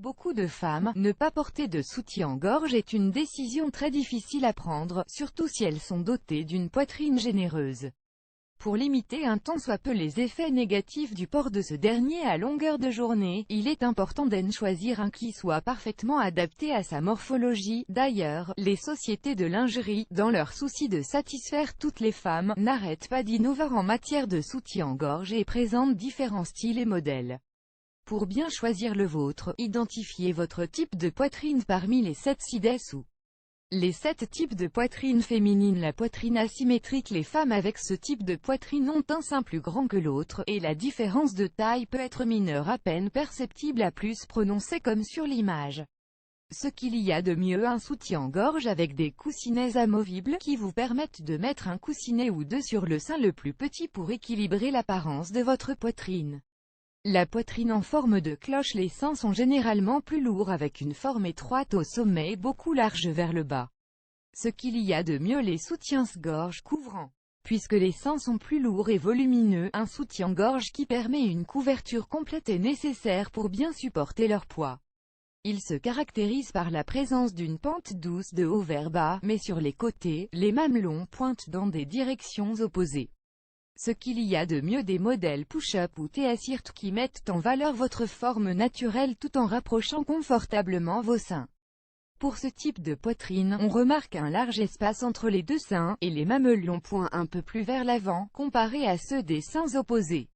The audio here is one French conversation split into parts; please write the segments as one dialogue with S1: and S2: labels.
S1: beaucoup de femmes, ne pas porter de soutien-gorge est une décision très difficile à prendre, surtout si elles sont dotées d'une poitrine généreuse. Pour limiter un tant soit peu les effets négatifs du port de ce dernier à longueur de journée, il est important d'en choisir un qui soit parfaitement adapté à sa morphologie. D'ailleurs, les sociétés de lingerie, dans leur souci de satisfaire toutes les femmes, n'arrêtent pas d'innover en matière de soutien-gorge et présentent différents styles et modèles. Pour bien choisir le vôtre, identifiez votre type de poitrine parmi les 7 ci-dessous. Les 7 types de poitrine féminine. La poitrine asymétrique. Les femmes avec ce type de poitrine ont un sein plus grand que l'autre, et la différence de taille peut être mineure, à peine perceptible à plus prononcée comme sur l'image. Ce qu'il y a de mieux: un soutien-gorge avec des coussinets amovibles, qui vous permettent de mettre un coussinet ou deux sur le sein le plus petit pour équilibrer l'apparence de votre poitrine. La poitrine en forme de cloche. Les seins sont généralement plus lourds avec une forme étroite au sommet et beaucoup large vers le bas. Ce qu'il y a de mieux: les soutiens-gorge couvrants. Puisque les seins sont plus lourds et volumineux, un soutien-gorge qui permet une couverture complète est nécessaire pour bien supporter leur poids. Il se caractérise par la présence d'une pente douce de haut vers bas, mais sur les côtés, les mamelons pointent dans des directions opposées. Ce qu'il y a de mieux: des modèles push-up ou T-shirt qui mettent en valeur votre forme naturelle tout en rapprochant confortablement vos seins. Pour ce type de poitrine, on remarque un large espace entre les deux seins, et les mamelons pointent un peu plus vers l'avant, comparé à ceux des seins opposés.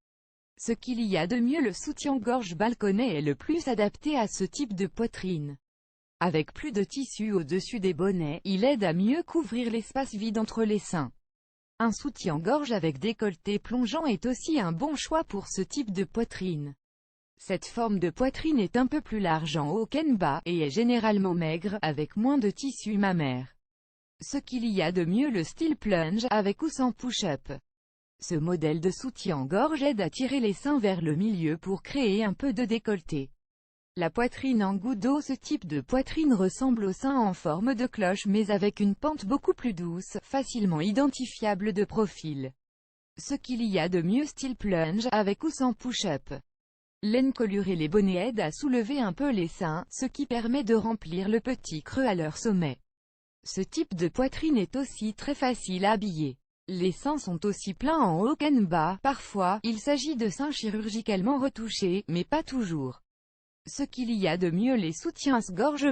S1: Ce qu'il y a de mieux: le soutien-gorge balconné est le plus adapté à ce type de poitrine. Avec plus de tissu au-dessus des bonnets, il aide à mieux couvrir l'espace vide entre les seins. Un soutien-gorge avec décolleté plongeant est aussi un bon choix pour ce type de poitrine. Cette forme de poitrine est un peu plus large en haut qu'en bas, et est généralement maigre, avec moins de tissu mammaire. Ce qu'il y a de mieux: le style plunge, avec ou sans push-up. Ce modèle de soutien-gorge aide à tirer les seins vers le milieu pour créer un peu de décolleté. La poitrine en goutte d'eau. Ce type de poitrine ressemble au sein en forme de cloche mais avec une pente beaucoup plus douce, facilement identifiable de profil. Ce qu'il y a de mieux: style plunge, avec ou sans push-up. L'encolure et les bonnets aident à soulever un peu les seins, ce qui permet de remplir le petit creux à leur sommet. Ce type de poitrine est aussi très facile à habiller. Les seins sont aussi pleins en haut qu'en bas. Parfois, il s'agit de seins chirurgicalement retouchés, mais pas toujours. Ce qu'il y a de mieux: les soutiens-gorge